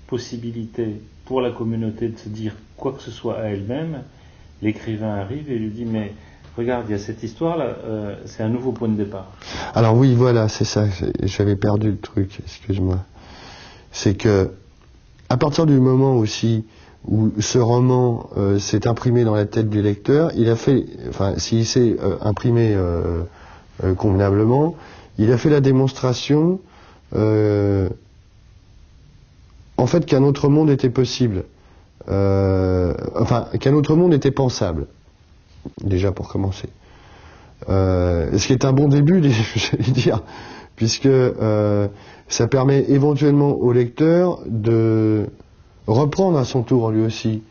possibilité pour la communauté de se dire quoi que ce soit à elle-même, l'écrivain arrive et lui dit, mais regarde, il y a cette histoire-là, c'est un nouveau point de départ. Alors oui, voilà, c'est ça, j'avais perdu le truc, excuse-moi. C'est que, à partir du moment aussi où ce roman s'est imprimé dans la tête du lecteur, il a fait, enfin, s'il s'est imprimé convenablement, il a fait la démonstration, en fait, qu'un autre monde était possible. Enfin, qu'un autre monde était pensable. Déjà, pour commencer. Ce qui est un bon début, j'allais dire, puisque ça permet éventuellement au lecteur de reprendre à son tour, lui aussi,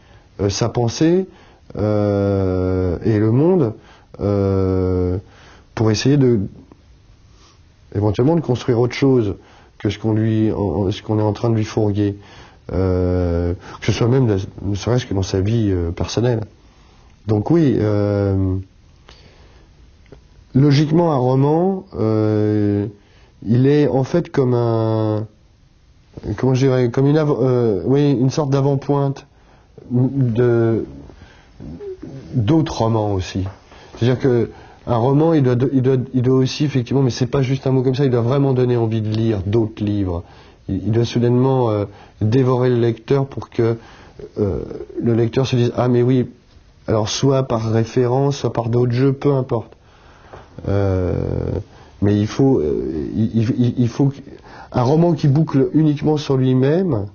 sa pensée et le monde pour essayer éventuellement de construire autre chose que ce qu'on est en train de lui fourguer. Que ce soit même, ne serait-ce que dans sa vie personnelle. Donc oui, logiquement, un roman, il est en fait comme comment je dirais, comme une sorte d'avant-pointe d'autres romans aussi. C'est-à-dire que un roman, il doit aussi, effectivement, mais c'est pas juste un mot comme ça, il doit vraiment donner envie de lire d'autres livres. Il doit soudainement dévorer le lecteur pour que le lecteur se dise, ah mais oui, alors soit par référence, soit par d'autres jeux, peu importe. Mais il faut un roman qui boucle uniquement sur lui-même,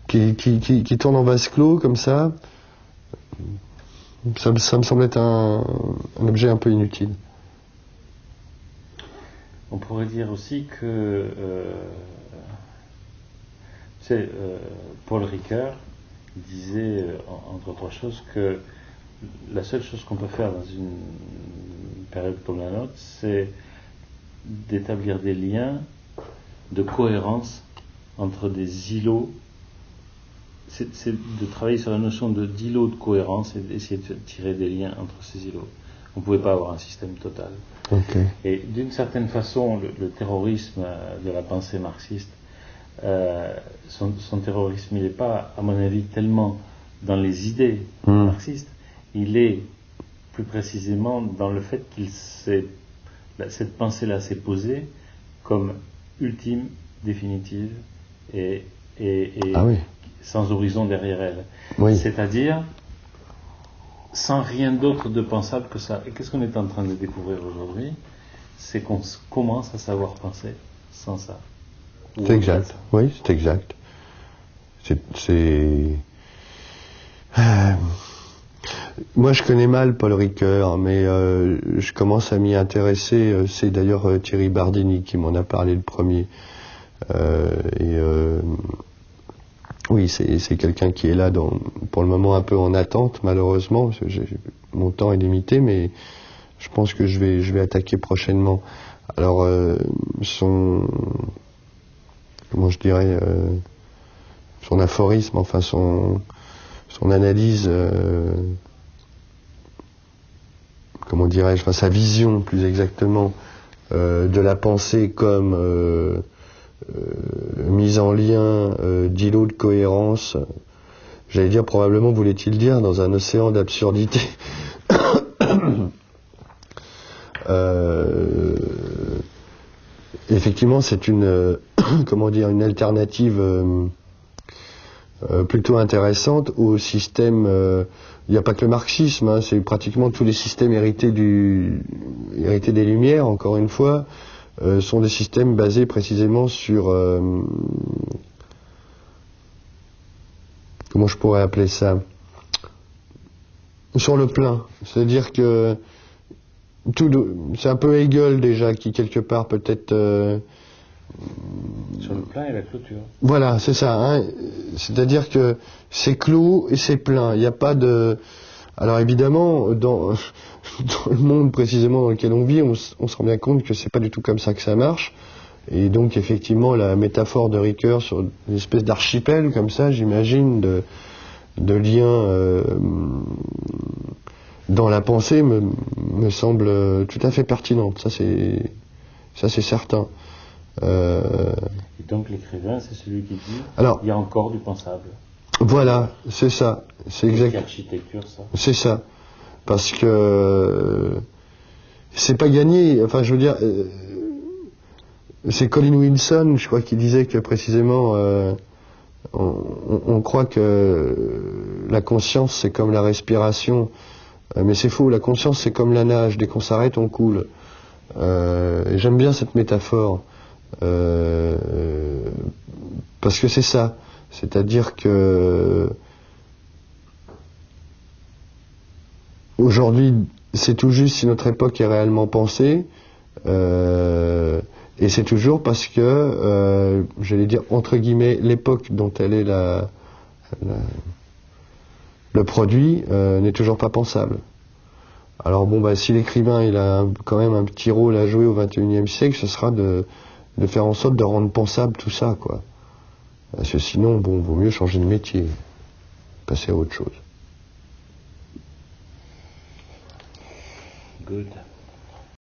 qui tourne en vase clos comme ça me semble être un objet un peu inutile. On pourrait dire aussi que Paul Ricoeur disait, entre autres choses, que la seule chose qu'on peut faire dans une période comme la nôtre, c'est d'établir des liens de cohérence entre des îlots. C'est de travailler sur la notion d'îlot de cohérence et d'essayer de tirer des liens entre ces îlots. On ne pouvait pas avoir un système total. Okay. Et d'une certaine façon, le terrorisme de la pensée marxiste, son terrorisme, il n'est pas, à mon avis, tellement dans les idées marxistes, il est plus précisément dans le fait cette pensée-là s'est posée comme ultime, définitive et ah oui. sans horizon derrière elle. Oui. C'est-à-dire sans rien d'autre de pensable que ça. Et qu'est-ce qu'on est en train de découvrir aujourd'hui? c'est qu'on commence à savoir penser sans ça. C'est exact, oui, c'est exact. Moi, je connais mal Paul Ricoeur, mais je commence à m'y intéresser. C'est d'ailleurs Thierry Bardini qui m'en a parlé le premier. Oui, c'est quelqu'un qui est là pour le moment un peu en attente, malheureusement, parce que mon temps est limité, mais je pense que je vais attaquer prochainement. Alors, comment je dirais, son aphorisme, enfin son analyse, comment dirais-je, enfin sa vision plus exactement de la pensée comme mise en lien d'îlots de cohérence, j'allais dire probablement, voulait-il dire, dans un océan d'absurdité. Effectivement, c'est une comment dire, une alternative plutôt intéressante au système. Il n'y a pas que le marxisme, hein, c'est pratiquement tous les systèmes hérités des Lumières, encore une fois, sont des systèmes basés précisément sur comment je pourrais appeler ça, sur le plein. C'est-à-dire que c'est un peu Hegel déjà qui quelque part peut-être sur le plein et la clôture. Voilà, c'est ça. Hein. C'est-à-dire que c'est clos et c'est plein. Il n'y a pas de. Alors évidemment, dans le monde précisément dans lequel on vit, on se rend bien compte que c'est pas du tout comme ça que ça marche. Et donc effectivement, la métaphore de Ricoeur sur une espèce d'archipel comme ça, j'imagine, de liens dans la pensée me semble tout à fait pertinente. Ça c'est certain. Et donc l'écrivain, c'est celui qui dit alors, il y a encore du pensable. Voilà, c'est ça. C'est exact. L'architecture, ça. C'est ça. Parce que c'est pas gagné. Enfin, je veux dire, c'est Colin Wilson, je crois, qui disait que précisément, on croit que la conscience c'est comme la respiration, mais c'est faux. La conscience c'est comme la nage. Dès qu'on s'arrête, on coule. Et j'aime bien cette métaphore. Parce que c'est ça, c'est-à-dire que aujourd'hui c'est tout juste si notre époque est réellement pensée, et c'est toujours parce que j'allais dire entre guillemets l'époque dont elle est le produit n'est toujours pas pensable. Alors bon, bah, si l'écrivain il a quand même un petit rôle à jouer au XXIe siècle, ce sera de faire en sorte de rendre pensable tout ça, quoi. Parce que sinon, bon, vaut mieux changer de métier, passer à autre chose. Good.